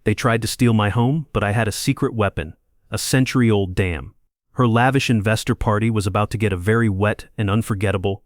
They tried to steal my home, but I had a secret weapon, a century-old dam. Her lavish investor party was about to get a very wet and unforgettable.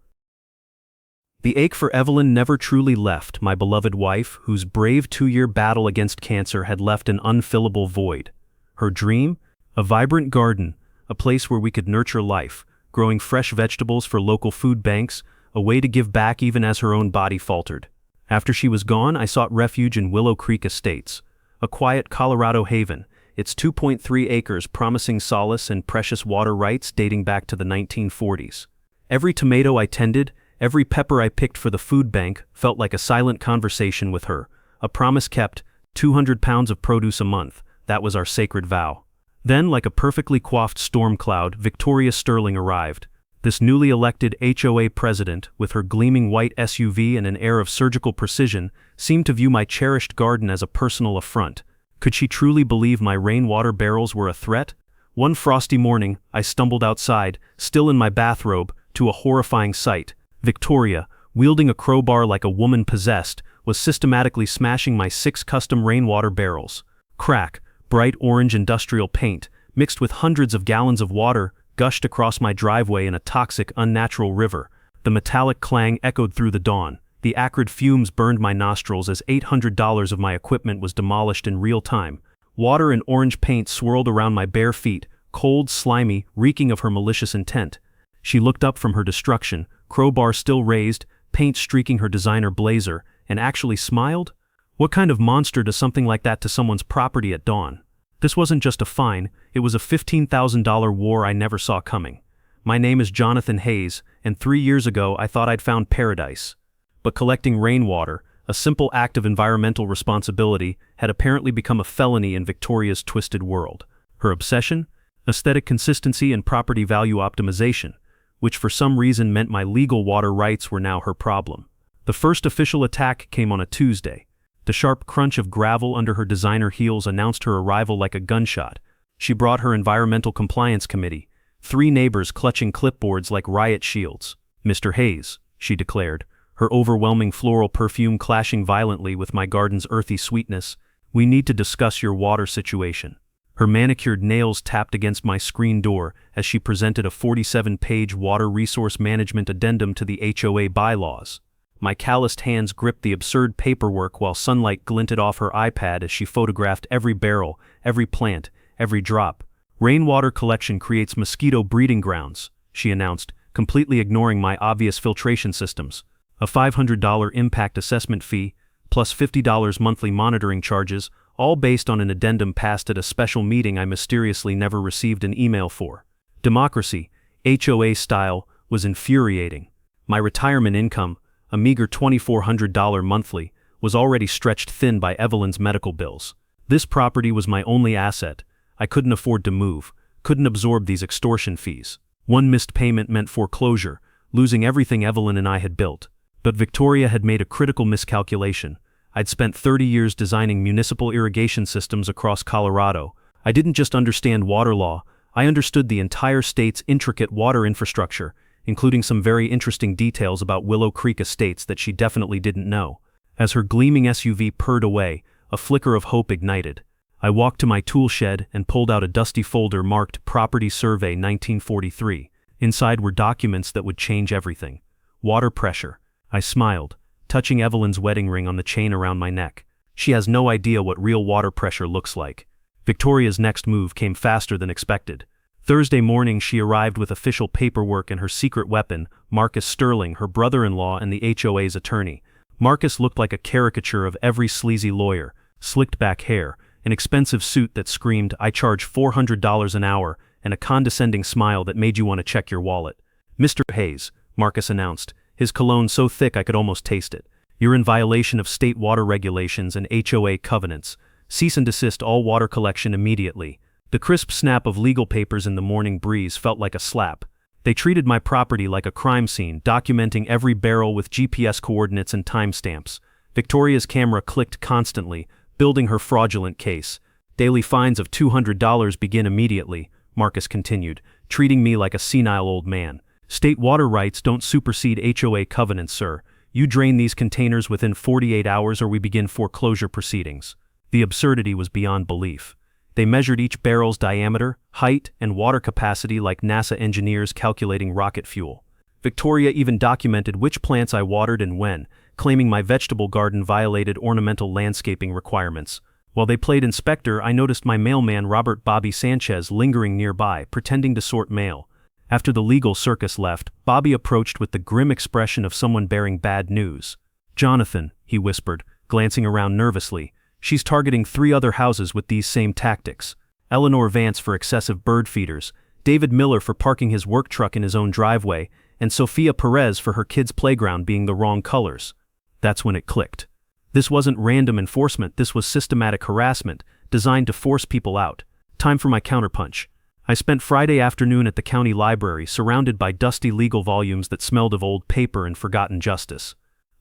The ache for Evelyn never truly left, my beloved wife, whose brave 2-year battle against cancer had left an unfillable void. Her dream? A vibrant garden, a place where we could nurture life, growing fresh vegetables for local food banks, a way to give back even as her own body faltered. After she was gone, I sought refuge in Willow Creek Estates, a quiet Colorado haven, its 2.3 acres promising solace and precious water rights dating back to the 1940s. Every tomato I tended, every pepper I picked for the food bank felt like a silent conversation with her, a promise kept, 200 pounds of produce a month, that was our sacred vow. Then, like a perfectly coiffed storm cloud, Victoria Sterling arrived. This newly elected HOA president, with her gleaming white SUV and an air of surgical precision, seemed to view my cherished garden as a personal affront. Could she truly believe my rainwater barrels were a threat? One frosty morning, I stumbled outside, still in my bathrobe, to a horrifying sight. Victoria, wielding a crowbar like a woman possessed, was systematically smashing my 6 custom rainwater barrels. Crack, bright orange industrial paint, mixed with hundreds of gallons of water, gushed across my driveway in a toxic, unnatural river. The metallic clang echoed through the dawn. The acrid fumes burned my nostrils as $800 of my equipment was demolished in real time. Water and orange paint swirled around my bare feet, cold, slimy, reeking of her malicious intent. She looked up from her destruction, crowbar still raised, paint streaking her designer blazer, and actually smiled? What kind of monster does something like that to someone's property at dawn? This wasn't just a fine, it was a $15,000 war I never saw coming. My name is Johnathan Hayes, and 3 years ago I thought I'd found paradise. But collecting rainwater, a simple act of environmental responsibility, had apparently become a felony in Victoria's twisted world. Her obsession? Aesthetic consistency and property value optimization, which for some reason meant my legal water rights were now her problem. The first official attack came on a Tuesday. The sharp crunch of gravel under her designer heels announced her arrival like a gunshot. She brought her environmental compliance committee, 3 neighbors clutching clipboards like riot shields. "Mr. Hayes," she declared, her overwhelming floral perfume clashing violently with my garden's earthy sweetness, "we need to discuss your water situation." Her manicured nails tapped against my screen door as she presented a 47-page water resource management addendum to the HOA bylaws. My calloused hands gripped the absurd paperwork while sunlight glinted off her iPad as she photographed every barrel, every plant, every drop. "Rainwater collection creates mosquito breeding grounds," she announced, completely ignoring my obvious filtration systems. A $500 impact assessment fee, plus $50 monthly monitoring charges, all based on an addendum passed at a special meeting I mysteriously never received an email for. Democracy, HOA style, was infuriating. My retirement income, a meager $2,400 monthly, was already stretched thin by Evelyn's medical bills. This property was my only asset. I couldn't afford to move, couldn't absorb these extortion fees. One missed payment meant foreclosure, losing everything Evelyn and I had built. But Victoria had made a critical miscalculation. I'd spent 30 years designing municipal irrigation systems across Colorado. I didn't just understand water law, I understood the entire state's intricate water infrastructure, including some very interesting details about Willow Creek Estates that she definitely didn't know. As her gleaming SUV purred away, a flicker of hope ignited. I walked to my tool shed and pulled out a dusty folder marked Property Survey 1943. Inside were documents that would change everything. Water pressure. I smiled, touching Evelyn's wedding ring on the chain around my neck. She has no idea what real water pressure looks like. Victoria's next move came faster than expected. Thursday morning she arrived with official paperwork and her secret weapon, Marcus Sterling, her brother-in-law and the HOA's attorney. Marcus looked like a caricature of every sleazy lawyer, slicked back hair, an expensive suit that screamed, "I charge $400 an hour," and a condescending smile that made you want to check your wallet. "Mr. Hayes," Marcus announced, his cologne so thick I could almost taste it. "You're in violation of state water regulations and HOA covenants. Cease and desist all water collection immediately." The crisp snap of legal papers in the morning breeze felt like a slap. They treated my property like a crime scene, documenting every barrel with GPS coordinates and timestamps. Victoria's camera clicked constantly, building her fraudulent case. "Daily fines of $200 begin immediately," Marcus continued, treating me like a senile old man. "State water rights don't supersede HOA covenants, sir. You drain these containers within 48 hours or we begin foreclosure proceedings." The absurdity was beyond belief. They measured each barrel's diameter, height, and water capacity like NASA engineers calculating rocket fuel. Victoria even documented which plants I watered and when, claiming my vegetable garden violated ornamental landscaping requirements. While they played inspector, I noticed my mailman Robert Bobby Sanchez lingering nearby, pretending to sort mail. After the legal circus left, Bobby approached with the grim expression of someone bearing bad news. "Johnathan," he whispered, glancing around nervously, "she's targeting 3 other houses with these same tactics. Eleanor Vance for excessive bird feeders, David Miller for parking his work truck in his own driveway, and Sofia Perez for her kids' playground being the wrong colors." That's when it clicked. This wasn't random enforcement, this was systematic harassment, designed to force people out. Time for my counterpunch. I spent Friday afternoon at the county library, surrounded by dusty legal volumes that smelled of old paper and forgotten justice.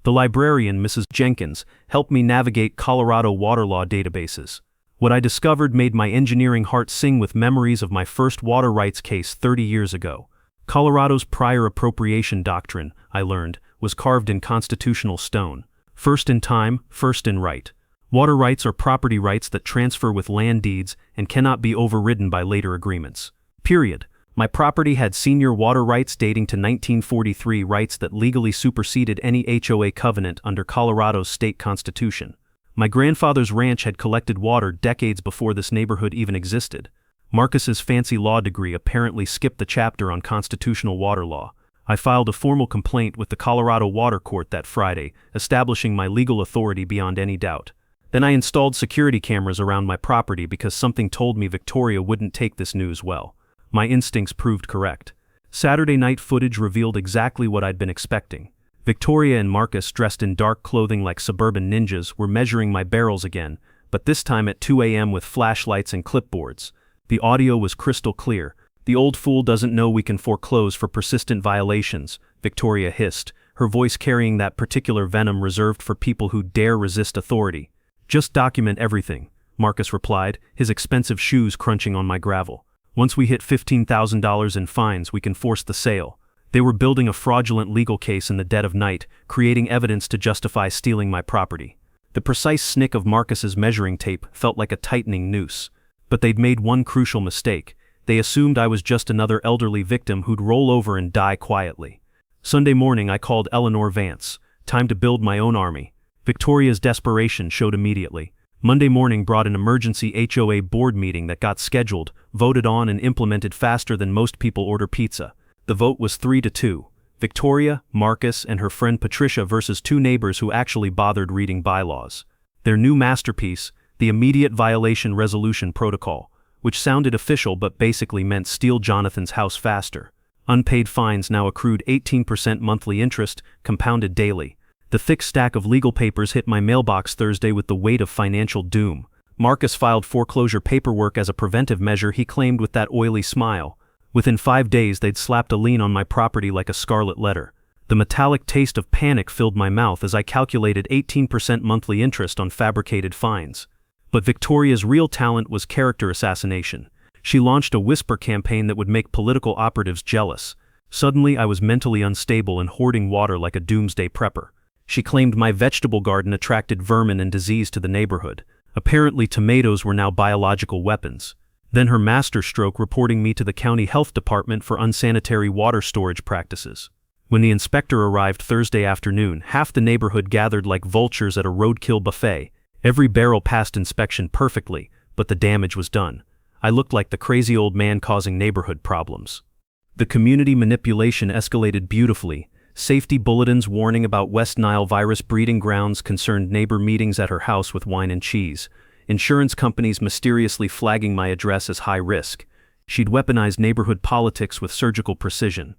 The librarian, Mrs. Jenkins, helped me navigate Colorado water law databases. What I discovered made my engineering heart sing with memories of my first water rights case 30 years ago. Colorado's prior appropriation doctrine, I learned, was carved in constitutional stone. First in time, first in right. Water rights are property rights that transfer with land deeds and cannot be overridden by later agreements. Period. My property had senior water rights dating to 1943, rights that legally superseded any HOA covenant under Colorado's state constitution. My grandfather's ranch had collected water decades before this neighborhood even existed. Marcus's fancy law degree apparently skipped the chapter on constitutional water law. I filed a formal complaint with the Colorado Water Court that Friday, establishing my legal authority beyond any doubt. Then I installed security cameras around my property because something told me Victoria wouldn't take this news well. My instincts proved correct. Saturday night footage revealed exactly what I'd been expecting. Victoria and Marcus, dressed in dark clothing like suburban ninjas, were measuring my barrels again, but this time at 2 a.m. with flashlights and clipboards. The audio was crystal clear. "The old fool doesn't know we can foreclose for persistent violations," Victoria hissed, her voice carrying that particular venom reserved for people who dare resist authority. "Just document everything," Marcus replied, his expensive shoes crunching on my gravel. "Once we hit $15,000 in fines, we can force the sale." They were building a fraudulent legal case in the dead of night, creating evidence to justify stealing my property. The precise snick of Marcus's measuring tape felt like a tightening noose. But they'd made one crucial mistake. They assumed I was just another elderly victim who'd roll over and die quietly. Sunday morning I called Eleanor Vance. Time to build my own army. Victoria's desperation showed immediately. Monday morning brought an emergency HOA board meeting that got scheduled, voted on and implemented faster than most people order pizza. The vote was 3-2. Victoria, Marcus, and her friend Patricia versus 2 neighbors who actually bothered reading bylaws. Their new masterpiece, the Immediate Violation Resolution Protocol, which sounded official but basically meant steal Jonathan's house faster. Unpaid fines now accrued 18% monthly interest, compounded daily. The thick stack of legal papers hit my mailbox Thursday with the weight of financial doom. Marcus filed foreclosure paperwork as a preventive measure, he claimed with that oily smile. Within 5 days they'd slapped a lien on my property like a scarlet letter. The metallic taste of panic filled my mouth as I calculated 18% monthly interest on fabricated fines. But Victoria's real talent was character assassination. She launched a whisper campaign that would make political operatives jealous. Suddenly I was mentally unstable and hoarding water like a doomsday prepper. She claimed my vegetable garden attracted vermin and disease to the neighborhood. Apparently tomatoes were now biological weapons. Then her masterstroke reporting me to the county health department for unsanitary water storage practices. When the inspector arrived Thursday afternoon, half the neighborhood gathered like vultures at a roadkill buffet. Every barrel passed inspection perfectly, but the damage was done. I looked like the crazy old man causing neighborhood problems. The community manipulation escalated beautifully. Safety bulletins warning about West Nile virus breeding grounds concerned neighbor meetings at her house with wine and cheese. Insurance companies mysteriously flagging my address as high risk. She'd weaponized neighborhood politics with surgical precision.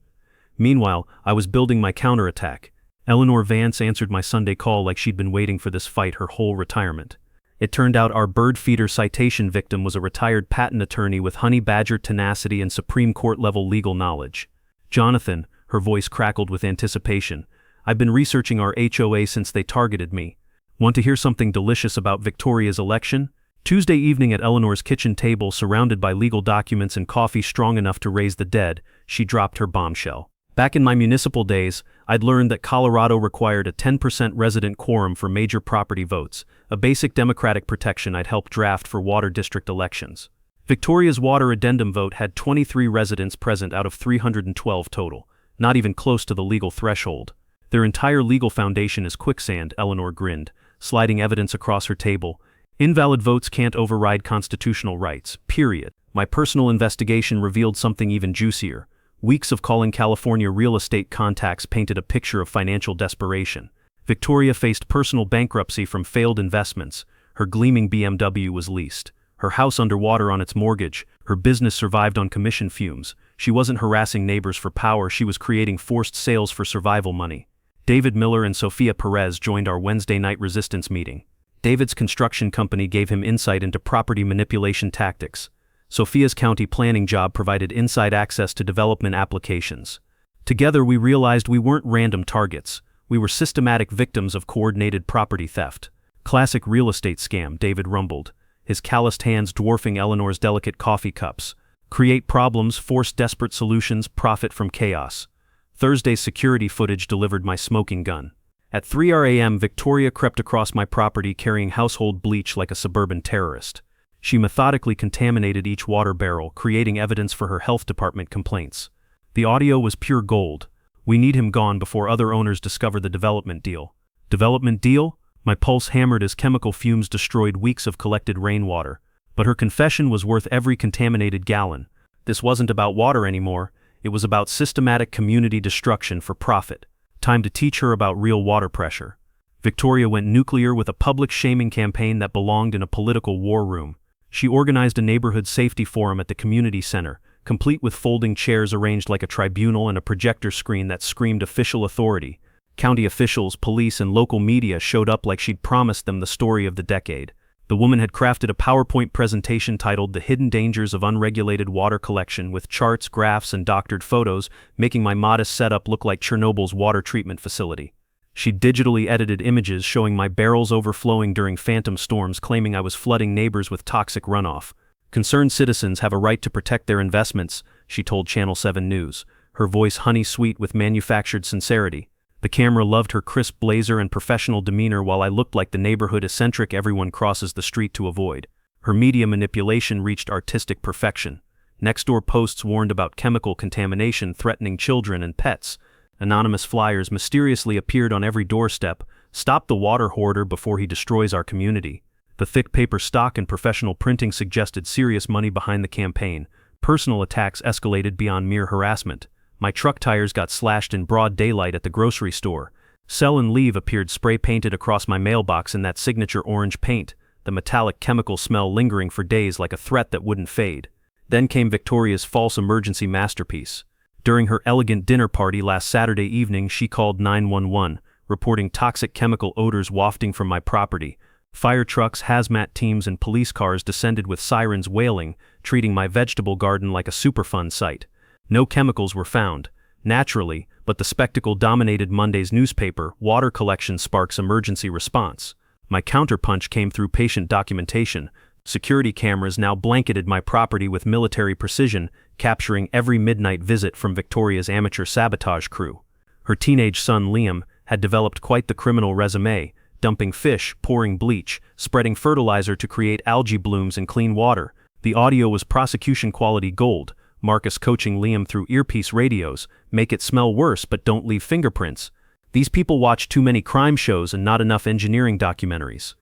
Meanwhile, I was building my counterattack. Eleanor Vance answered my Sunday call like she'd been waiting for this fight her whole retirement. It turned out our bird feeder citation victim was a retired patent attorney with honey badger tenacity and Supreme Court-level legal knowledge. "Johnathan," her voice crackled with anticipation, "I've been researching our HOA since they targeted me. Want to hear something delicious about Victoria's election?" Tuesday evening at Eleanor's kitchen table, surrounded by legal documents and coffee strong enough to raise the dead, she dropped her bombshell. "Back in my municipal days, I'd learned that Colorado required a 10% resident quorum for major property votes, a basic democratic protection I'd helped draft for water district elections. Victoria's water addendum vote had 23 residents present out of 312 total, not even close to the legal threshold. Their entire legal foundation is quicksand, Eleanor grinned, sliding evidence across her table. Invalid votes can't override constitutional rights, period. My personal investigation revealed something even juicier. Weeks of calling California real estate contacts painted a picture of financial desperation. Victoria faced personal bankruptcy from failed investments. Her gleaming BMW was leased. Her house underwater on its mortgage. Her business survived on commission fumes. She wasn't harassing neighbors for power, she was creating forced sales for survival money. David Miller and Sophia Perez joined our Wednesday night resistance meeting. David's construction company gave him insight into property manipulation tactics. Sophia's county planning job provided inside access to development applications. Together we realized we weren't random targets. We were systematic victims of coordinated property theft. Classic real estate scam, David rumbled, his calloused hands dwarfing Eleanor's delicate coffee cups. Create problems, force desperate solutions, profit from chaos. Thursday's security footage delivered my smoking gun. At 3 a.m. Victoria crept across my property carrying household bleach like a suburban terrorist. She methodically contaminated each water barrel, creating evidence for her health department complaints. The audio was pure gold. We need him gone before other owners discover the development deal. Development deal? My pulse hammered as chemical fumes destroyed weeks of collected rainwater. But her confession was worth every contaminated gallon. This wasn't about water anymore. It was about systematic community destruction for profit. Time to teach her about real water pressure. Victoria went nuclear with a public shaming campaign that belonged in a political war room. She organized a neighborhood safety forum at the community center, complete with folding chairs arranged like a tribunal and a projector screen that screamed official authority. County officials, police, and local media showed up like she'd promised them the story of the decade. The woman had crafted a PowerPoint presentation titled The Hidden Dangers of Unregulated Water Collection with charts, graphs, and doctored photos, making my modest setup look like Chernobyl's water treatment facility. She'd digitally edited images showing my barrels overflowing during phantom storms, claiming I was flooding neighbors with toxic runoff. Concerned citizens have a right to protect their investments, she told Channel 7 News, her voice honey-sweet with manufactured sincerity. The camera loved her crisp blazer and professional demeanor while I looked like the neighborhood eccentric everyone crosses the street to avoid. Her media manipulation reached artistic perfection. Next-door posts warned about chemical contamination threatening children and pets. Anonymous flyers mysteriously appeared on every doorstep. Stop the water hoarder before he destroys our community. The thick paper stock and professional printing suggested serious money behind the campaign. Personal attacks escalated beyond mere harassment. My truck tires got slashed in broad daylight at the grocery store. Sell and Leave appeared spray-painted across my mailbox in that signature orange paint, the metallic chemical smell lingering for days like a threat that wouldn't fade. Then came Victoria's false emergency masterpiece. During her elegant dinner party last Saturday evening, she called 911, reporting toxic chemical odors wafting from my property. Fire trucks, hazmat teams, and police cars descended with sirens wailing, treating my vegetable garden like a Superfund site. No chemicals were found, naturally, but the spectacle dominated Monday's newspaper. Water collection sparks emergency response. My counterpunch came through patient documentation. Security cameras now blanketed my property with military precision, capturing every midnight visit from Victoria's amateur sabotage crew. Her teenage son Liam had developed quite the criminal resume, dumping fish, pouring bleach, spreading fertilizer to create algae blooms in clean water. The audio was prosecution-quality gold. Marcus coaching Liam through earpiece radios, make it smell worse but don't leave fingerprints. These people watch too many crime shows and not enough engineering documentaries.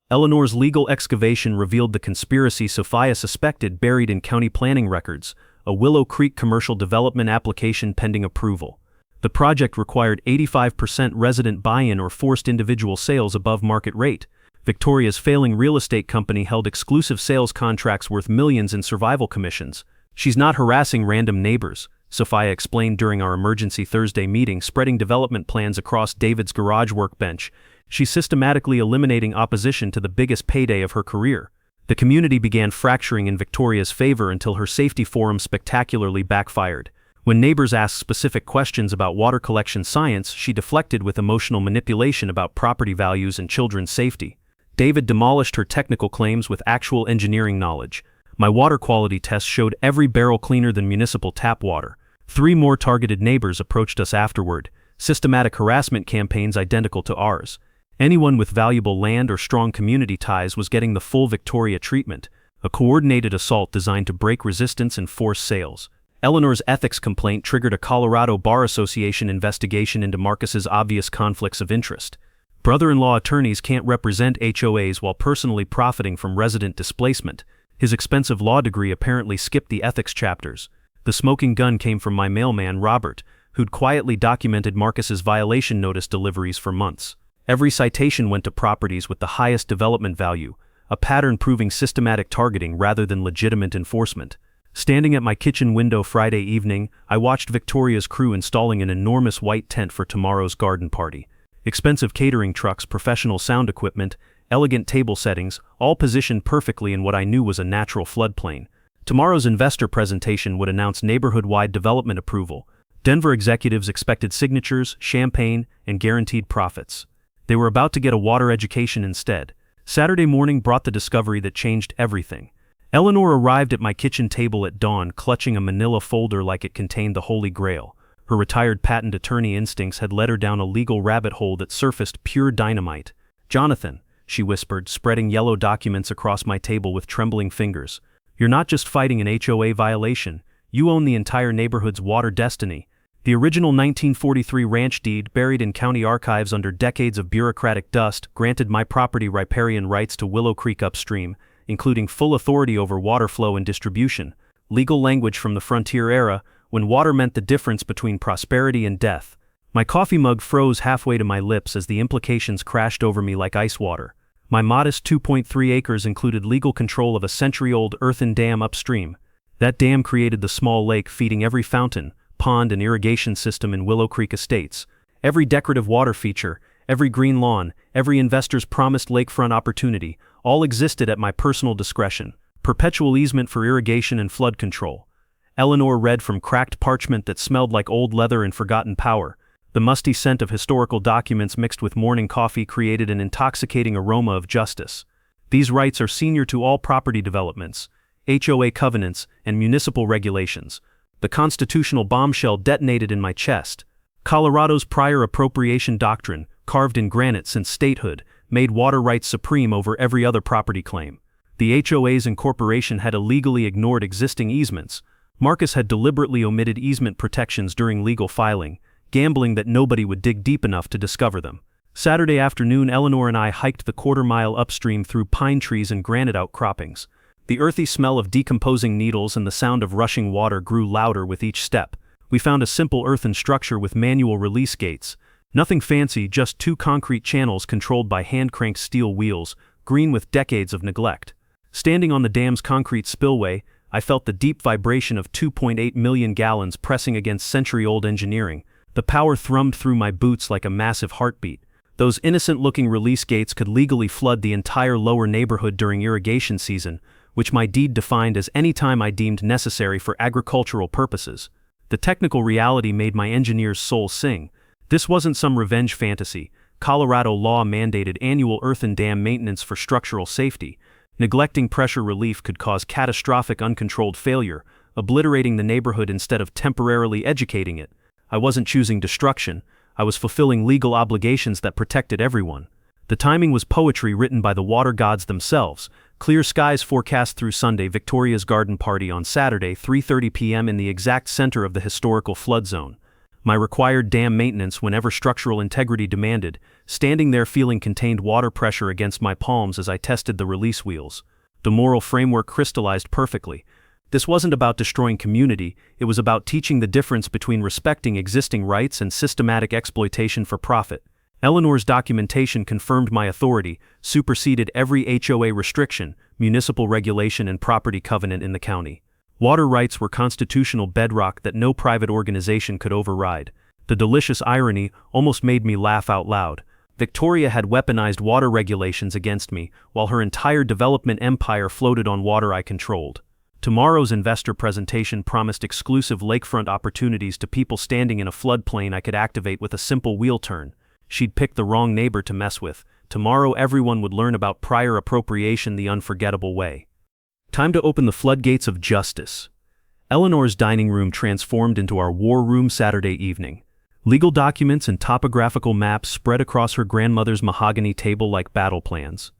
Eleanor's legal excavation revealed the conspiracy Sophia suspected buried in county planning records, a Willow Creek commercial development application pending approval. The project required 85% resident buy-in or forced individual sales above market rate. Victoria's failing real estate company held exclusive sales contracts worth millions in survival commissions. She's not harassing random neighbors, Sophia explained during our emergency Thursday meeting, spreading development plans across David's garage workbench. She's systematically eliminating opposition to the biggest payday of her career. The community began fracturing in Victoria's favor until her safety forum spectacularly backfired. When neighbors asked specific questions about water collection science, she deflected with emotional manipulation about property values and children's safety. David demolished her technical claims with actual engineering knowledge. My water quality tests showed every barrel cleaner than municipal tap water. 3 more targeted neighbors approached us afterward, systematic harassment campaigns identical to ours. Anyone with valuable land or strong community ties was getting the full Victoria treatment, a coordinated assault designed to break resistance and force sales. Eleanor's ethics complaint triggered a Colorado Bar Association investigation into Marcus's obvious conflicts of interest. Brother-in-law attorneys can't represent HOAs while personally profiting from resident displacement. His expensive law degree apparently skipped the ethics chapters. The smoking gun came from my mailman, Robert, who'd quietly documented Marcus's violation notice deliveries for months. Every citation went to properties with the highest development value, a pattern proving systematic targeting rather than legitimate enforcement. Standing at my kitchen window Friday evening, I watched Victoria's crew installing an enormous white tent for tomorrow's garden party. Expensive catering trucks, professional sound equipment, elegant table settings, all positioned perfectly in what I knew was a natural floodplain. Tomorrow's investor presentation would announce neighborhood-wide development approval. Denver executives expected signatures, champagne, and guaranteed profits. They were about to get a water education instead. Saturday morning brought the discovery that changed everything. Eleanor arrived at my kitchen table at dawn, clutching a manila folder like it contained the Holy Grail. Her retired patent attorney instincts had led her down a legal rabbit hole that surfaced pure dynamite. "Johnathan," she whispered, spreading yellow documents across my table with trembling fingers. "You're not just fighting an HOA violation, you own the entire neighborhood's water destiny." The original 1943 ranch deed, buried in county archives under decades of bureaucratic dust, granted my property riparian rights to Willow Creek upstream, including full authority over water flow and distribution. Legal language from the frontier era, when water meant the difference between prosperity and death. My coffee mug froze halfway to my lips as the implications crashed over me like ice water. My modest 2.3 acres included legal control of a century-old earthen dam upstream. That dam created the small lake feeding every fountain, pond, and irrigation system in Willow Creek Estates. Every decorative water feature, every green lawn, every investor's promised lakefront opportunity, all existed at my personal discretion. Perpetual easement for irrigation and flood control. Eleanor read from cracked parchment that smelled like old leather and forgotten power. The musty scent of historical documents mixed with morning coffee created an intoxicating aroma of justice. These rights are senior to all property developments, HOA covenants, and municipal regulations. The constitutional bombshell detonated in my chest. Colorado's prior appropriation doctrine, carved in granite since statehood, made water rights supreme over every other property claim. The HOA's incorporation had illegally ignored existing easements. Marcus had deliberately omitted easement protections during legal filing, gambling that nobody would dig deep enough to discover them. Saturday afternoon, Eleanor and I hiked the quarter-mile upstream through pine trees and granite outcroppings. The earthy smell of decomposing needles and the sound of rushing water grew louder with each step. We found a simple earthen structure with manual release gates. Nothing fancy, just two concrete channels controlled by hand-cranked steel wheels, green with decades of neglect. Standing on the dam's concrete spillway, I felt the deep vibration of 2.8 million gallons pressing against century-old engineering. The power thrummed through my boots like a massive heartbeat. Those innocent-looking release gates could legally flood the entire lower neighborhood during irrigation season, which my deed defined as any time I deemed necessary for agricultural purposes. The technical reality made my engineer's soul sing. This wasn't some revenge fantasy. Colorado law mandated annual earthen dam maintenance for structural safety. Neglecting pressure relief could cause catastrophic uncontrolled failure, obliterating the neighborhood instead of temporarily educating it. I wasn't choosing destruction. I was fulfilling legal obligations that protected everyone. The timing was poetry written by the water gods themselves. Clear skies forecast through Sunday. Victoria's garden party on Saturday, 3:30 p.m. in the exact center of the historical flood zone. My required dam maintenance whenever structural integrity demanded, standing there feeling contained water pressure against my palms as I tested the release wheels. The moral framework crystallized perfectly. This wasn't about destroying community, it was about teaching the difference between respecting existing rights and systematic exploitation for profit. Eleanor's documentation confirmed my authority, superseded every HOA restriction, municipal regulation, and property covenant in the county. Water rights were constitutional bedrock that no private organization could override. The delicious irony almost made me laugh out loud. Victoria had weaponized water regulations against me, while her entire development empire floated on water I controlled. Tomorrow's investor presentation promised exclusive lakefront opportunities to people standing in a floodplain I could activate with a simple wheel turn. She'd picked the wrong neighbor to mess with. Tomorrow everyone would learn about prior appropriation the unforgettable way. Time to open the floodgates of justice. Eleanor's dining room transformed into our war room Saturday evening. Legal documents and topographical maps spread across her grandmother's mahogany table like battle plans.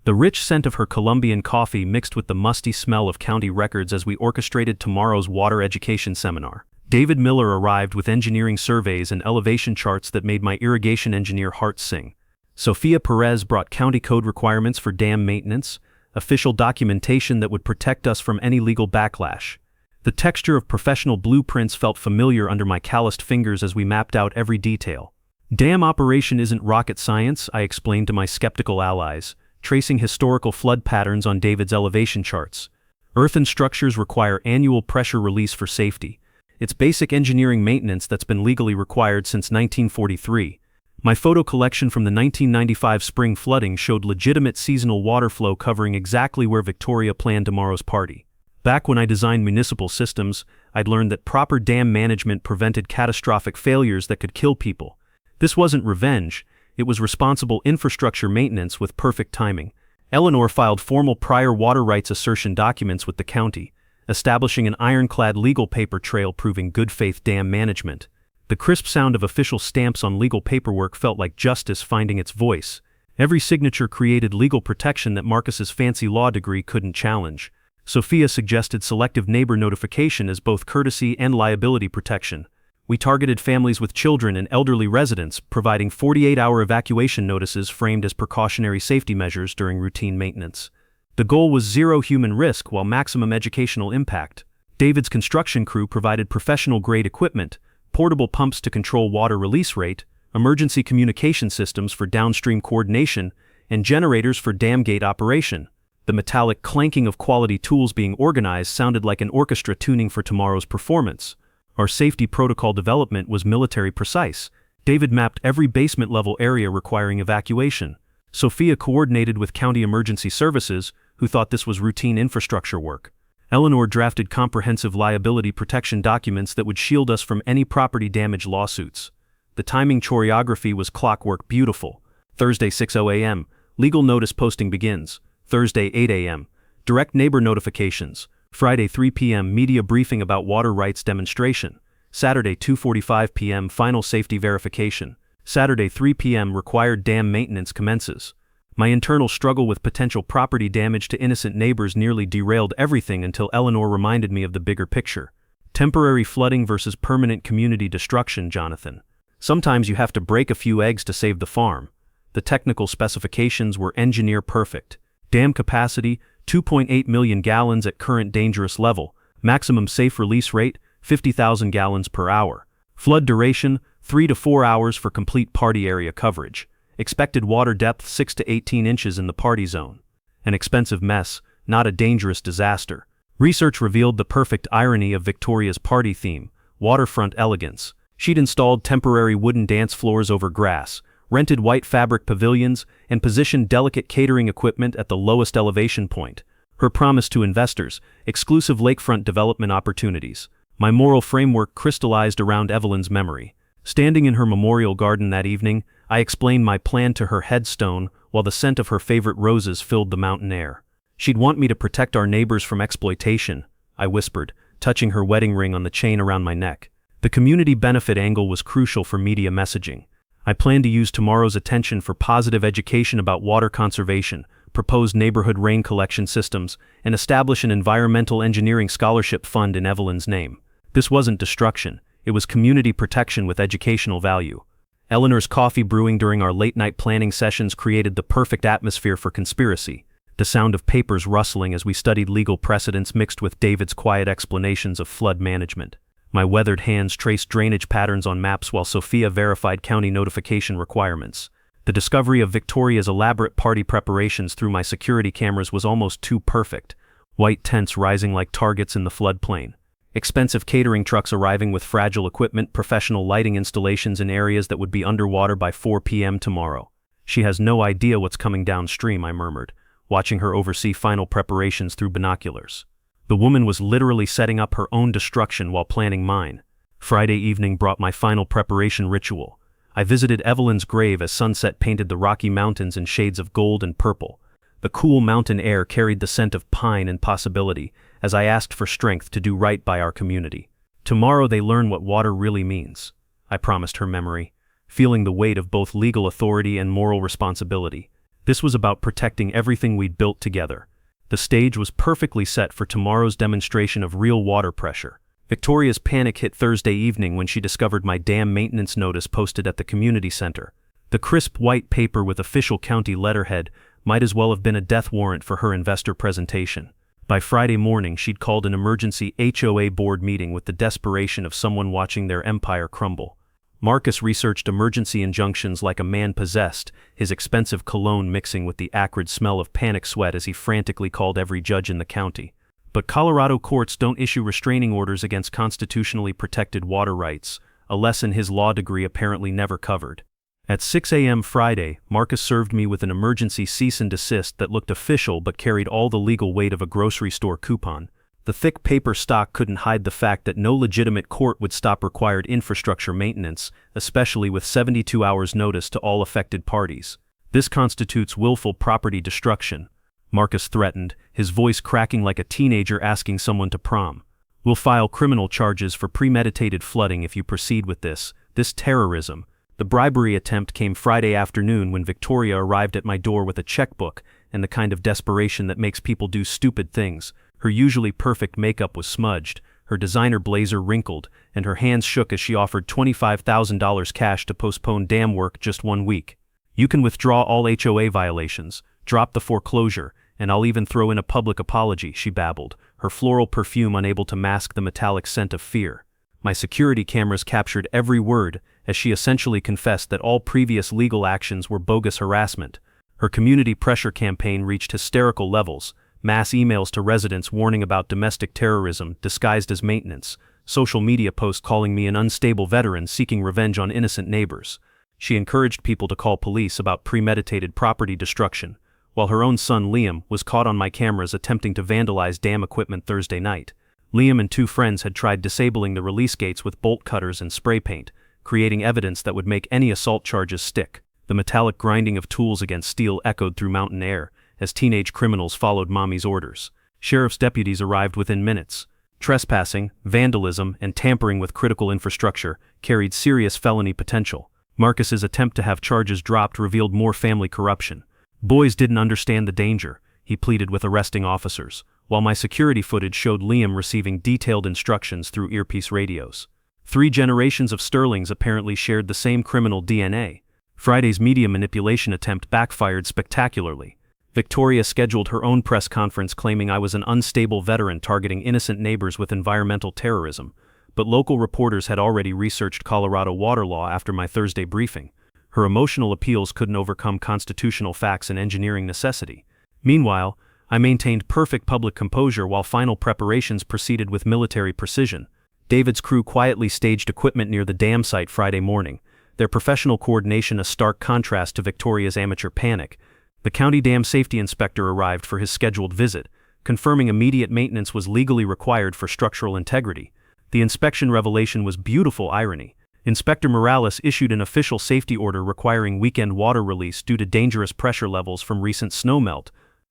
The rich scent of her Colombian coffee mixed with the musty smell of county records as we orchestrated tomorrow's water education seminar. David Miller arrived with engineering surveys and elevation charts that made my irrigation engineer heart sing. Sophia Perez brought county code requirements for dam maintenance, official documentation that would protect us from any legal backlash. The texture of professional blueprints felt familiar under my calloused fingers as we mapped out every detail. Dam operation isn't rocket science, I explained to my skeptical allies, tracing historical flood patterns on David's elevation charts. Earthen structures require annual pressure release for safety. It's basic engineering maintenance that's been legally required since 1943. My photo collection from the 1995 spring flooding showed legitimate seasonal water flow covering exactly where Victoria planned tomorrow's party. Back when I designed municipal systems, I'd learned that proper dam management prevented catastrophic failures that could kill people. This wasn't revenge, it was responsible infrastructure maintenance with perfect timing. Eleanor filed formal prior water rights assertion documents with the county, establishing an ironclad legal paper trail proving good faith dam management. The crisp sound of official stamps on legal paperwork felt like justice finding its voice. Every signature created legal protection that Marcus's fancy law degree couldn't challenge. Sophia suggested selective neighbor notification as both courtesy and liability protection. We targeted families with children and elderly residents, providing 48-hour evacuation notices framed as precautionary safety measures during routine maintenance. The goal was zero human risk while maximum educational impact. David's construction crew provided professional-grade equipment, portable pumps to control water release rate, emergency communication systems for downstream coordination, and generators for dam gate operation. The metallic clanking of quality tools being organized sounded like an orchestra tuning for tomorrow's performance. Our safety protocol development was military precise. David mapped every basement-level area requiring evacuation. Sophia coordinated with county emergency services, who thought this was routine infrastructure work. Eleanor drafted comprehensive liability protection documents that would shield us from any property damage lawsuits. The timing choreography was clockwork beautiful. Thursday 6:00 a.m., legal notice posting begins. Thursday 8 a.m., direct neighbor notifications. Friday 3 p.m., media briefing about water rights demonstration. Saturday 2:45 p.m., final safety verification. Saturday 3 p.m., required dam maintenance commences. My internal struggle with potential property damage to innocent neighbors nearly derailed everything until Eleanor reminded me of the bigger picture. Temporary flooding versus permanent community destruction, Johnathan. Sometimes you have to break a few eggs to save the farm. The technical specifications were engineer perfect. Dam capacity, 2.8 million gallons at current dangerous level. Maximum safe release rate, 50,000 gallons per hour. Flood duration, 3 to 4 hours for complete party area coverage. Expected water depth 6 to 18 inches in the party zone. An expensive mess, not a dangerous disaster. Research revealed the perfect irony of Victoria's party theme, waterfront elegance. She'd installed temporary wooden dance floors over grass, rented white fabric pavilions, and positioned delicate catering equipment at the lowest elevation point. Her promise to investors, exclusive lakefront development opportunities. My moral framework crystallized around Evelyn's memory. Standing in her memorial garden that evening, I explained my plan to her headstone while the scent of her favorite roses filled the mountain air. She'd want me to protect our neighbors from exploitation, I whispered, touching her wedding ring on the chain around my neck. The community benefit angle was crucial for media messaging. I plan to use tomorrow's attention for positive education about water conservation, propose neighborhood rain collection systems, and establish an environmental engineering scholarship fund in Evelyn's name. This wasn't destruction, it was community protection with educational value. Eleanor's coffee brewing during our late-night planning sessions created the perfect atmosphere for conspiracy. The sound of papers rustling as we studied legal precedents mixed with David's quiet explanations of flood management. My weathered hands traced drainage patterns on maps while Sophia verified county notification requirements. The discovery of Victoria's elaborate party preparations through my security cameras was almost too perfect. White tents rising like targets in the floodplain. Expensive catering trucks arriving with fragile equipment, professional lighting installations in areas that would be underwater by 4 p.m. tomorrow. She has no idea what's coming downstream, I murmured, watching her oversee final preparations through binoculars. The woman was literally setting up her own destruction while planning mine. Friday evening brought my final preparation ritual. I visited Evelyn's grave as sunset painted the Rocky Mountains in shades of gold and purple. The cool mountain air carried the scent of pine and possibility, as I asked for strength to do right by our community. Tomorrow they learn what water really means. I promised her memory, feeling the weight of both legal authority and moral responsibility. This was about protecting everything we'd built together. The stage was perfectly set for tomorrow's demonstration of real water pressure. Victoria's panic hit Thursday evening when she discovered my dam maintenance notice posted at the community center. The crisp white paper with official county letterhead might as well have been a death warrant for her investor presentation. By Friday morning, she'd called an emergency HOA board meeting with the desperation of someone watching their empire crumble. Marcus researched emergency injunctions like a man possessed, his expensive cologne mixing with the acrid smell of panic sweat as he frantically called every judge in the county. But Colorado courts don't issue restraining orders against constitutionally protected water rights, a lesson his law degree apparently never covered. At 6 a.m. Friday, Marcus served me with an emergency cease and desist that looked official but carried all the legal weight of a grocery store coupon. The thick paper stock couldn't hide the fact that no legitimate court would stop required infrastructure maintenance, especially with 72 hours notice to all affected parties. This constitutes willful property destruction, Marcus threatened, his voice cracking like a teenager asking someone to prom. We'll file criminal charges for premeditated flooding if you proceed with this terrorism. The bribery attempt came Friday afternoon when Victoria arrived at my door with a checkbook and the kind of desperation that makes people do stupid things. Her usually perfect makeup was smudged, her designer blazer wrinkled, and her hands shook as she offered $25,000 cash to postpone dam work just 1 week. You can withdraw all HOA violations, drop the foreclosure, and I'll even throw in a public apology, she babbled, her floral perfume unable to mask the metallic scent of fear. My security cameras captured every word, as she essentially confessed that all previous legal actions were bogus harassment. Her community pressure campaign reached hysterical levels, mass emails to residents warning about domestic terrorism disguised as maintenance, social media posts calling me an unstable veteran seeking revenge on innocent neighbors. She encouraged people to call police about premeditated property destruction, while her own son Liam was caught on my cameras attempting to vandalize dam equipment Thursday night. Liam and 2 friends had tried disabling the release gates with bolt cutters and spray paint, creating evidence that would make any assault charges stick. The metallic grinding of tools against steel echoed through mountain air, as teenage criminals followed mommy's orders. Sheriff's deputies arrived within minutes. Trespassing, vandalism, and tampering with critical infrastructure carried serious felony potential. Marcus's attempt to have charges dropped revealed more family corruption. Boys didn't understand the danger, he pleaded with arresting officers, while my security footage showed Liam receiving detailed instructions through earpiece radios. 3 generations of Sterlings apparently shared the same criminal DNA. Friday's media manipulation attempt backfired spectacularly. Victoria scheduled her own press conference claiming I was an unstable veteran targeting innocent neighbors with environmental terrorism, but local reporters had already researched Colorado water law after my Thursday briefing. Her emotional appeals couldn't overcome constitutional facts and engineering necessity. Meanwhile, I maintained perfect public composure while final preparations proceeded with military precision. David's crew quietly staged equipment near the dam site Friday morning, their professional coordination a stark contrast to Victoria's amateur panic. The county dam safety inspector arrived for his scheduled visit, confirming immediate maintenance was legally required for structural integrity. The inspection revelation was beautiful irony. Inspector Morales issued an official safety order requiring weekend water release due to dangerous pressure levels from recent snowmelt.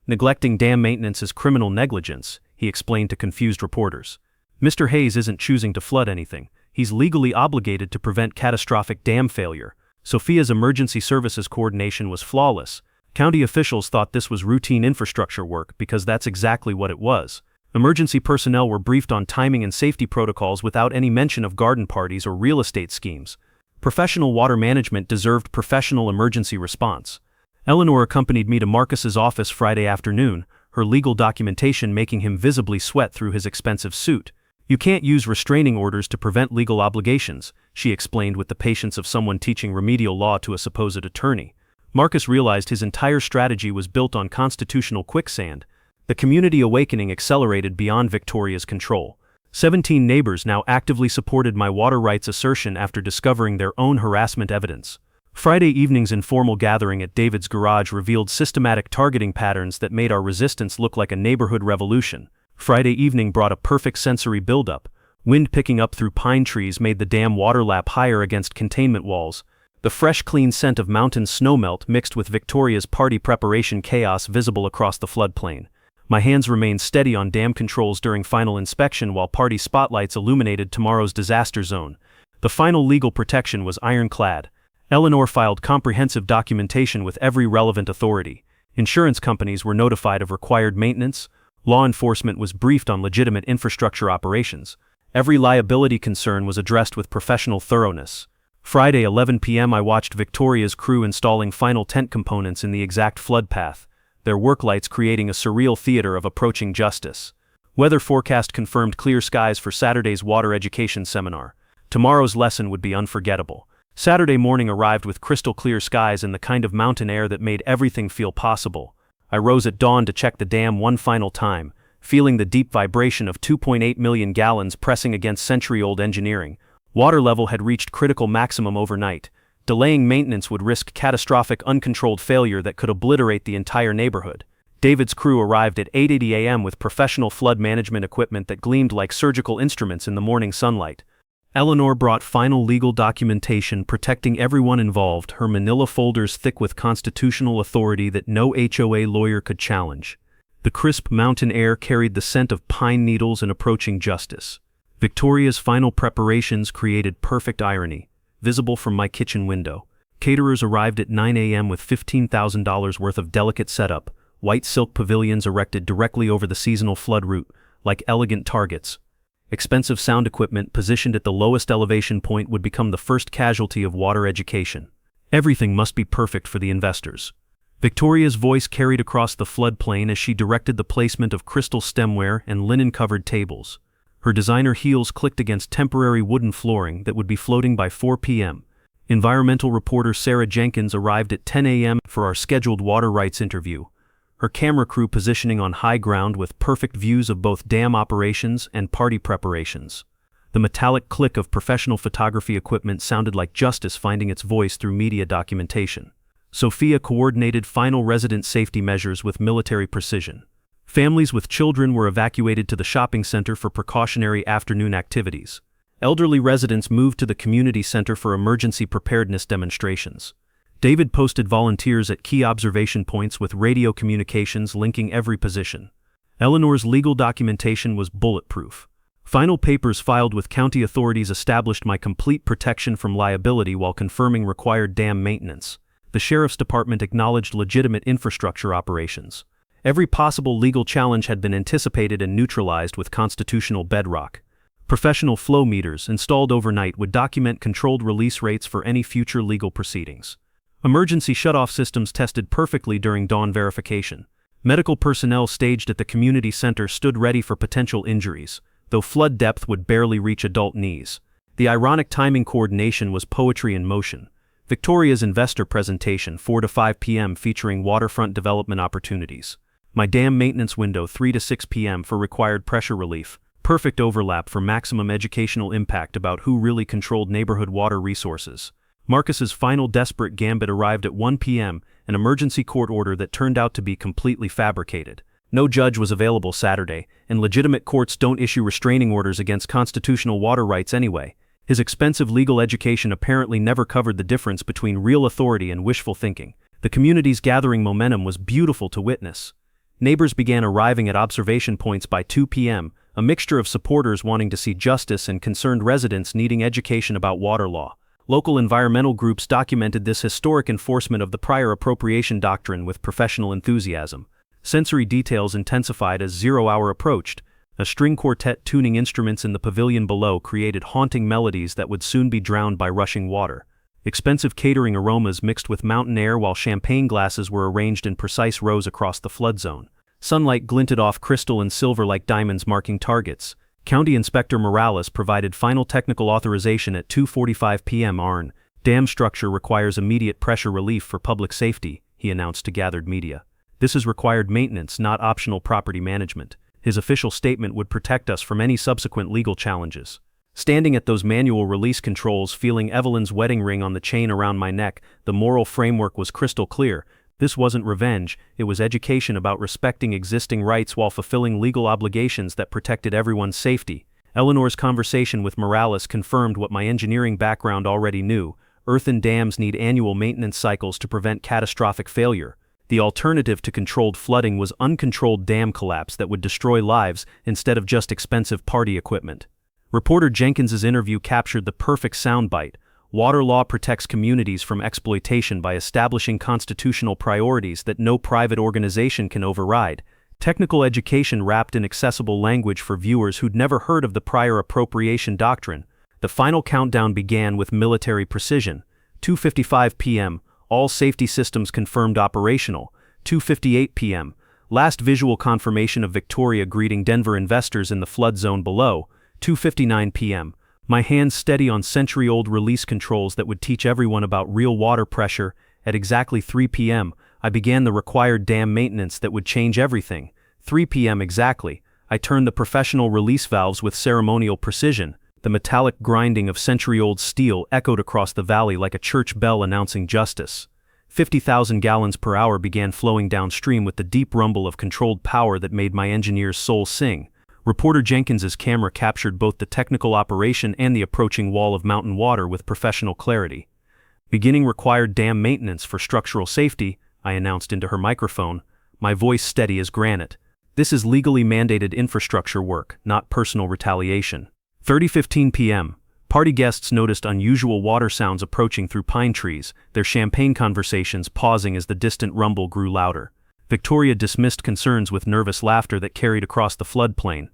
Neglecting dam maintenance is criminal negligence, he explained to confused reporters. Mr. Hayes isn't choosing to flood anything. He's legally obligated to prevent catastrophic dam failure. Sophia's emergency services coordination was flawless. County officials thought this was routine infrastructure work because that's exactly what it was. Emergency personnel were briefed on timing and safety protocols without any mention of garden parties or real estate schemes. Professional water management deserved professional emergency response. Eleanor accompanied me to Marcus's office Friday afternoon, her legal documentation making him visibly sweat through his expensive suit. You can't use restraining orders to prevent legal obligations, she explained with the patience of someone teaching remedial law to a supposed attorney. Marcus realized his entire strategy was built on constitutional quicksand. The community awakening accelerated beyond Victoria's control. 17 neighbors now actively supported my water rights assertion after discovering their own harassment evidence. Friday evening's informal gathering at David's garage revealed systematic targeting patterns that made our resistance look like a neighborhood revolution. Friday evening brought a perfect sensory buildup. Wind picking up through pine trees made the dam water lap higher against containment walls. The fresh, clean scent of mountain snowmelt mixed with Victoria's party preparation chaos visible across the floodplain. My hands remained steady on dam controls during final inspection while party spotlights illuminated tomorrow's disaster zone. The final legal protection was ironclad. Eleanor filed comprehensive documentation with every relevant authority. Insurance companies were notified of required maintenance. Law enforcement was briefed on legitimate infrastructure operations. Every liability concern was addressed with professional thoroughness. Friday 11 p.m. I watched Victoria's crew installing final tent components in the exact flood path, their work lights creating a surreal theater of approaching justice. Weather forecast confirmed clear skies for Saturday's water education seminar. Tomorrow's lesson would be unforgettable. Saturday morning arrived with crystal clear skies and the kind of mountain air that made everything feel possible. I rose at dawn to check the dam one final time, feeling the deep vibration of 2.8 million gallons pressing against century-old engineering. Water level had reached critical maximum overnight. Delaying maintenance would risk catastrophic uncontrolled failure that could obliterate the entire neighborhood. David's crew arrived at 8:80 a.m. with professional flood management equipment that gleamed like surgical instruments in the morning sunlight. Eleanor brought final legal documentation protecting everyone involved, her manila folders thick with constitutional authority that no HOA lawyer could challenge. The crisp mountain air carried the scent of pine needles and approaching justice. Victoria's final preparations created perfect irony, visible from my kitchen window. Caterers arrived at 9 a.m. with $15,000 worth of delicate setup, white silk pavilions erected directly over the seasonal flood route, like elegant targets. Expensive sound equipment positioned at the lowest elevation point would become the first casualty of water education. Everything must be perfect for the investors. Victoria's voice carried across the floodplain as she directed the placement of crystal stemware and linen-covered tables. Her designer heels clicked against temporary wooden flooring that would be floating by 4 p.m. Environmental reporter Sarah Jenkins arrived at 10 a.m. for our scheduled water rights interview. Her camera crew positioning on high ground with perfect views of both dam operations and party preparations. The metallic click of professional photography equipment sounded like justice finding its voice through media documentation. Sophia coordinated final resident safety measures with military precision. Families with children were evacuated to the shopping center for precautionary afternoon activities. Elderly residents moved to the community center for emergency preparedness demonstrations. David posted volunteers at key observation points with radio communications linking every position. Eleanor's legal documentation was bulletproof. Final papers filed with county authorities established my complete protection from liability while confirming required dam maintenance. The sheriff's department acknowledged legitimate infrastructure operations. Every possible legal challenge had been anticipated and neutralized with constitutional bedrock. Professional flow meters installed overnight would document controlled release rates for any future legal proceedings. Emergency shutoff systems tested perfectly during dawn verification. Medical personnel staged at the community center stood ready for potential injuries, though flood depth would barely reach adult knees. The ironic timing coordination was poetry in motion. Victoria's investor presentation 4 to 5 p.m. featuring waterfront development opportunities. My dam maintenance window 3 to 6 p.m. for required pressure relief, perfect overlap for maximum educational impact about who really controlled neighborhood water resources. Marcus's final desperate gambit arrived at 1 p.m., an emergency court order that turned out to be completely fabricated. No judge was available Saturday, and legitimate courts don't issue restraining orders against constitutional water rights anyway. His expensive legal education apparently never covered the difference between real authority and wishful thinking. The community's gathering momentum was beautiful to witness. Neighbors began arriving at observation points by 2 p.m., a mixture of supporters wanting to see justice and concerned residents needing education about water law. Local environmental groups documented this historic enforcement of the prior appropriation doctrine with professional enthusiasm. Sensory details intensified as 0 hour approached. A string quartet tuning instruments in the pavilion below created haunting melodies that would soon be drowned by rushing water. Expensive catering aromas mixed with mountain air while champagne glasses were arranged in precise rows across the flood zone. Sunlight glinted off crystal and silver like diamonds marking targets. County Inspector Morales provided final technical authorization at 2:45 p.m. ARN. Dam structure requires immediate pressure relief for public safety, he announced to gathered media. This is required maintenance, not optional property management. His official statement would protect us from any subsequent legal challenges. Standing at those manual release controls, feeling Evelyn's wedding ring on the chain around my neck, the moral framework was crystal clear. This wasn't revenge, it was education about respecting existing rights while fulfilling legal obligations that protected everyone's safety. Eleanor's conversation with Morales confirmed what my engineering background already knew. Earthen dams need annual maintenance cycles to prevent catastrophic failure. The alternative to controlled flooding was uncontrolled dam collapse that would destroy lives instead of just expensive party equipment. Reporter Jenkins's interview captured the perfect soundbite. Water law protects communities from exploitation by establishing constitutional priorities that no private organization can override. Technical education wrapped in accessible language for viewers who'd never heard of the prior appropriation doctrine. The final countdown began with military precision. 2:55 p.m., all safety systems confirmed operational. 2:58 p.m., last visual confirmation of Victoria greeting Denver investors in the flood zone below. 2:59 p.m., my hands steady on century-old release controls that would teach everyone about real water pressure. At exactly 3 p.m., I began the required dam maintenance that would change everything. 3 p.m. exactly, I turned the professional release valves with ceremonial precision. The metallic grinding of century-old steel echoed across the valley like a church bell announcing justice. 50,000 gallons per hour began flowing downstream with the deep rumble of controlled power that made my engineer's soul sing. Reporter Jenkins's camera captured both the technical operation and the approaching wall of mountain water with professional clarity. Beginning required dam maintenance for structural safety, I announced into her microphone, my voice steady as granite. This is legally mandated infrastructure work, not personal retaliation. 30:15 p.m. Party guests noticed unusual water sounds approaching through pine trees, their champagne conversations pausing as the distant rumble grew louder. Victoria dismissed concerns with nervous laughter that carried across the floodplain.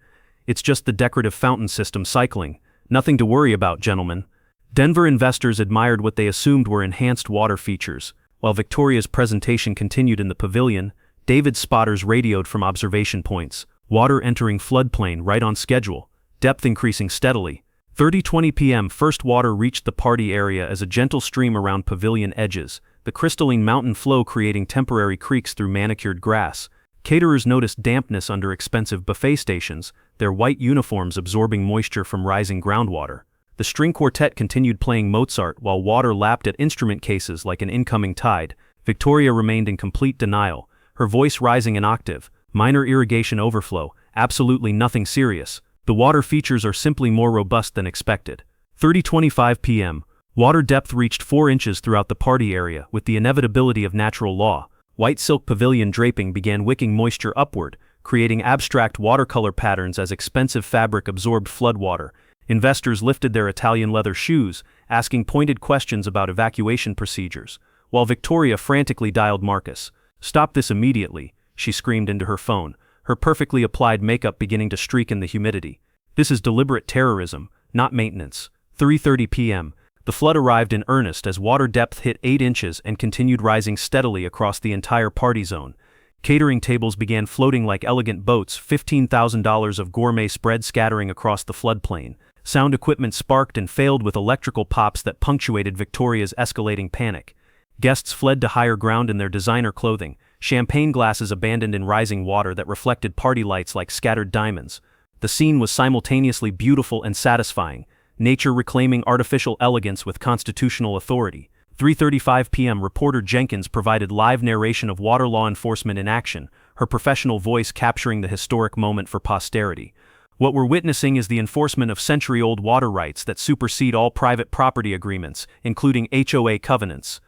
It's just the decorative fountain system cycling. Nothing to worry about, gentlemen. Denver investors admired what they assumed were enhanced water features. While Victoria's presentation continued in the pavilion, David's spotters radioed from observation points. Water entering floodplain right on schedule. Depth increasing steadily. 30:20 p.m. First water reached the party area as a gentle stream around pavilion edges, the crystalline mountain flow creating temporary creeks through manicured grass. Caterers noticed dampness under expensive buffet stations, their white uniforms absorbing moisture from rising groundwater. The string quartet continued playing Mozart while water lapped at instrument cases like an incoming tide. Victoria remained in complete denial, her voice rising an octave. Minor irrigation overflow, absolutely nothing serious. The water features are simply more robust than expected. 30:25 p.m. Water depth reached 4 inches throughout the party area with the inevitability of natural law. White silk pavilion draping began wicking moisture upward, creating abstract watercolor patterns as expensive fabric absorbed floodwater. Investors lifted their Italian leather shoes, asking pointed questions about evacuation procedures, while Victoria frantically dialed Marcus. "Stop this immediately," she screamed into her phone, her perfectly applied makeup beginning to streak in the humidity. "This is deliberate terrorism, not maintenance." 3:30 p.m. The flood arrived in earnest as water depth hit 8 inches and continued rising steadily across the entire party zone. Catering tables began floating like elegant boats, $15,000 of gourmet spread scattering across the floodplain. Sound equipment sparked and failed with electrical pops that punctuated Victoria's escalating panic. Guests fled to higher ground in their designer clothing, champagne glasses abandoned in rising water that reflected party lights like scattered diamonds. The scene was simultaneously beautiful and satisfying, nature reclaiming artificial elegance with constitutional authority. 3:35 p.m. Reporter Jenkins provided live narration of water law enforcement in action, her professional voice capturing the historic moment for posterity. What we're witnessing is the enforcement of century-old water rights that supersede all private property agreements, including HOA covenants.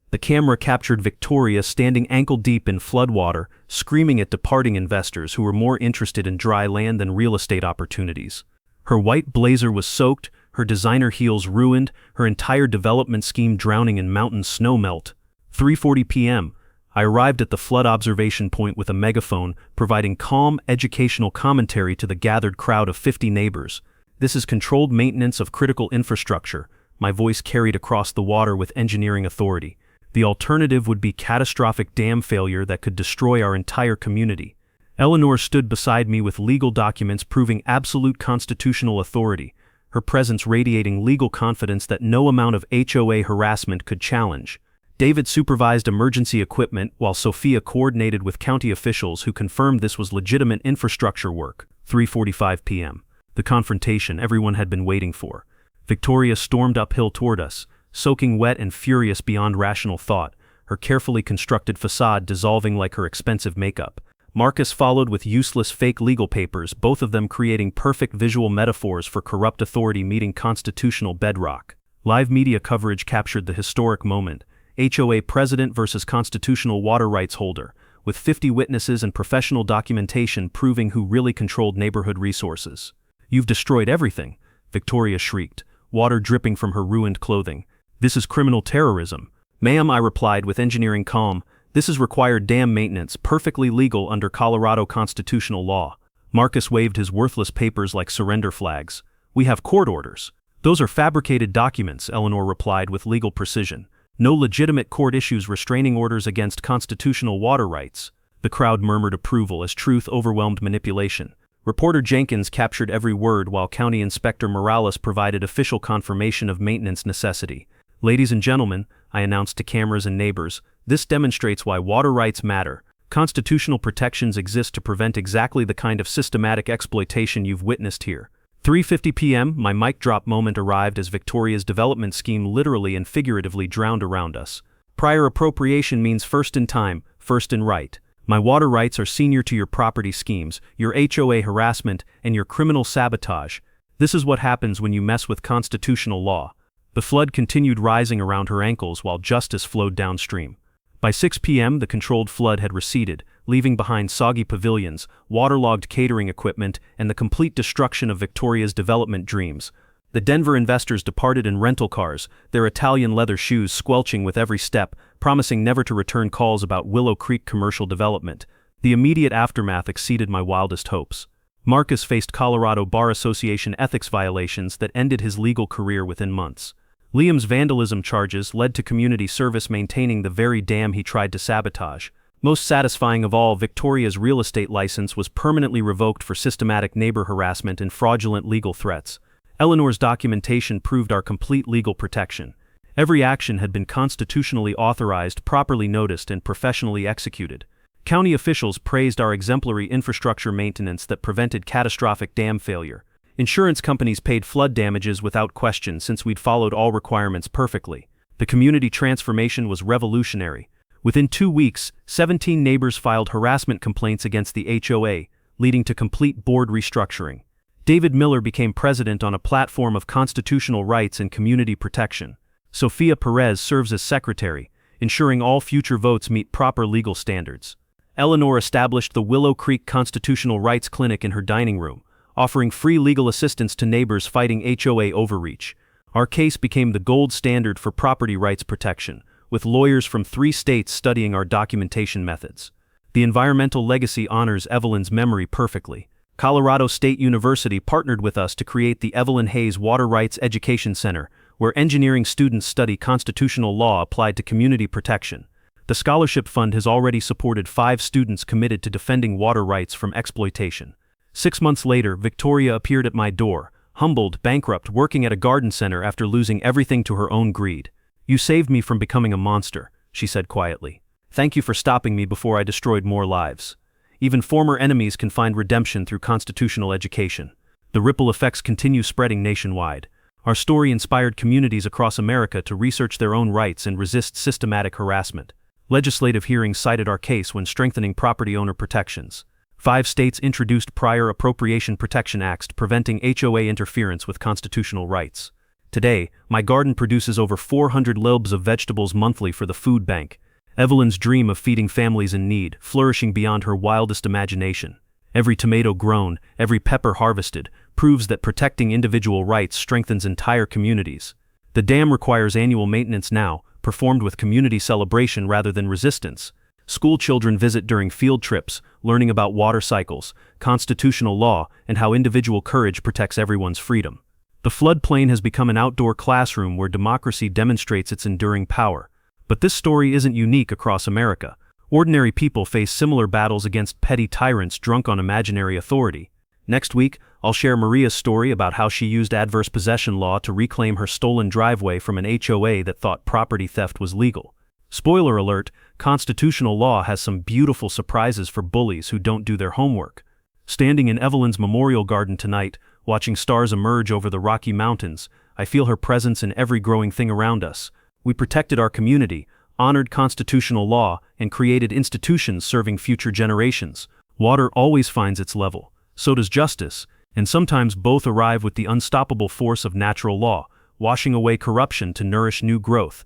The camera captured Victoria standing ankle-deep in floodwater, screaming at departing investors who were more interested in dry land than real estate opportunities. Her white blazer was soaked, her designer heels ruined, her entire development scheme drowning in mountain snowmelt. 3:40 p.m. I arrived at the flood observation point with a megaphone, providing calm, educational commentary to the gathered crowd of 50 neighbors. "This is controlled maintenance of critical infrastructure," my voice carried across the water with engineering authority. "The alternative would be catastrophic dam failure that could destroy our entire community." Eleanor stood beside me with legal documents proving absolute constitutional authority, her presence radiating legal confidence that no amount of HOA harassment could challenge. David supervised emergency equipment while Sophia coordinated with county officials who confirmed this was legitimate infrastructure work. 3:45 p.m. The confrontation everyone had been waiting for. Victoria stormed uphill toward us, soaking wet and furious beyond rational thought, her carefully constructed facade dissolving like her expensive makeup. Marcus followed with useless fake legal papers, both of them creating perfect visual metaphors for corrupt authority meeting constitutional bedrock. Live media coverage captured the historic moment, HOA president versus constitutional water rights holder, with 50 witnesses and professional documentation proving who really controlled neighborhood resources. "You've destroyed everything," Victoria shrieked, water dripping from her ruined clothing. "This is criminal terrorism." "Ma'am," I replied with engineering calm, "this is required dam maintenance, perfectly legal under Colorado constitutional law." Marcus waved his worthless papers like surrender flags. "We have court orders." "Those are fabricated documents," Eleanor replied with legal precision. "No legitimate court issues restraining orders against constitutional water rights." The crowd murmured approval as truth overwhelmed manipulation. Reporter Jenkins captured every word while County Inspector Morales provided official confirmation of maintenance necessity. "Ladies and gentlemen," I announced to cameras and neighbors, "this demonstrates why water rights matter. Constitutional protections exist to prevent exactly the kind of systematic exploitation you've witnessed here." 3:50 p.m., my mic drop moment arrived as Victoria's development scheme literally and figuratively drowned around us. Prior appropriation means first in time, first in right. My water rights are senior to your property schemes, your HOA harassment, and your criminal sabotage. This is what happens when you mess with constitutional law. The flood continued rising around her ankles while justice flowed downstream. By 6 p.m., the controlled flood had receded, leaving behind soggy pavilions, waterlogged catering equipment, and the complete destruction of Victoria's development dreams. The Denver investors departed in rental cars, their Italian leather shoes squelching with every step, promising never to return calls about Willow Creek commercial development. The immediate aftermath exceeded my wildest hopes. Marcus faced Colorado Bar Association ethics violations that ended his legal career within months. Liam's vandalism charges led to community service maintaining the very dam he tried to sabotage. Most satisfying of all, Victoria's real estate license was permanently revoked for systematic neighbor harassment and fraudulent legal threats. Eleanor's documentation proved our complete legal protection. Every action had been constitutionally authorized, properly noticed, and professionally executed. County officials praised our exemplary infrastructure maintenance that prevented catastrophic dam failure. Insurance companies paid flood damages without question since we'd followed all requirements perfectly. The community transformation was revolutionary. Within 2 weeks, 17 neighbors filed harassment complaints against the HOA, leading to complete board restructuring. David Miller became president on a platform of constitutional rights and community protection. Sofia Perez serves as secretary, ensuring all future votes meet proper legal standards. Eleanor established the Willow Creek Constitutional Rights Clinic in her dining room, offering free legal assistance to neighbors fighting HOA overreach. Our case became the gold standard for property rights protection, with lawyers from 3 states studying our documentation methods. The environmental legacy honors Evelyn's memory perfectly. Colorado State University partnered with us to create the Johnathan Hayes Water Rights Education Center, where engineering students study constitutional law applied to community protection. The scholarship fund has already supported 5 students committed to defending water rights from exploitation. 6 months later, Victoria appeared at my door, humbled, bankrupt, working at a garden center after losing everything to her own greed. "You saved me from becoming a monster," she said quietly. "Thank you for stopping me before I destroyed more lives." Even former enemies can find redemption through constitutional education. The ripple effects continue spreading nationwide. Our story inspired communities across America to research their own rights and resist systematic harassment. Legislative hearings cited our case when strengthening property owner protections. 5 states introduced prior appropriation protection acts preventing HOA interference with constitutional rights. Today, my garden produces over 400 lobes of vegetables monthly for the food bank. Evelyn's dream of feeding families in need, flourishing beyond her wildest imagination. Every tomato grown, every pepper harvested, proves that protecting individual rights strengthens entire communities. The dam requires annual maintenance now, performed with community celebration rather than resistance. School children visit during field trips, learning about water cycles, constitutional law, and how individual courage protects everyone's freedom. The floodplain has become an outdoor classroom where democracy demonstrates its enduring power. But this story isn't unique across America. Ordinary people face similar battles against petty tyrants drunk on imaginary authority. Next week, I'll share Maria's story about how she used adverse possession law to reclaim her stolen driveway from an HOA that thought property theft was legal. Spoiler alert, constitutional law has some beautiful surprises for bullies who don't do their homework. Standing in Evelyn's memorial garden tonight, watching stars emerge over the Rocky Mountains, I feel her presence in every growing thing around us. We protected our community, honored constitutional law, and created institutions serving future generations. Water always finds its level. So does justice, and sometimes both arrive with the unstoppable force of natural law, washing away corruption to nourish new growth.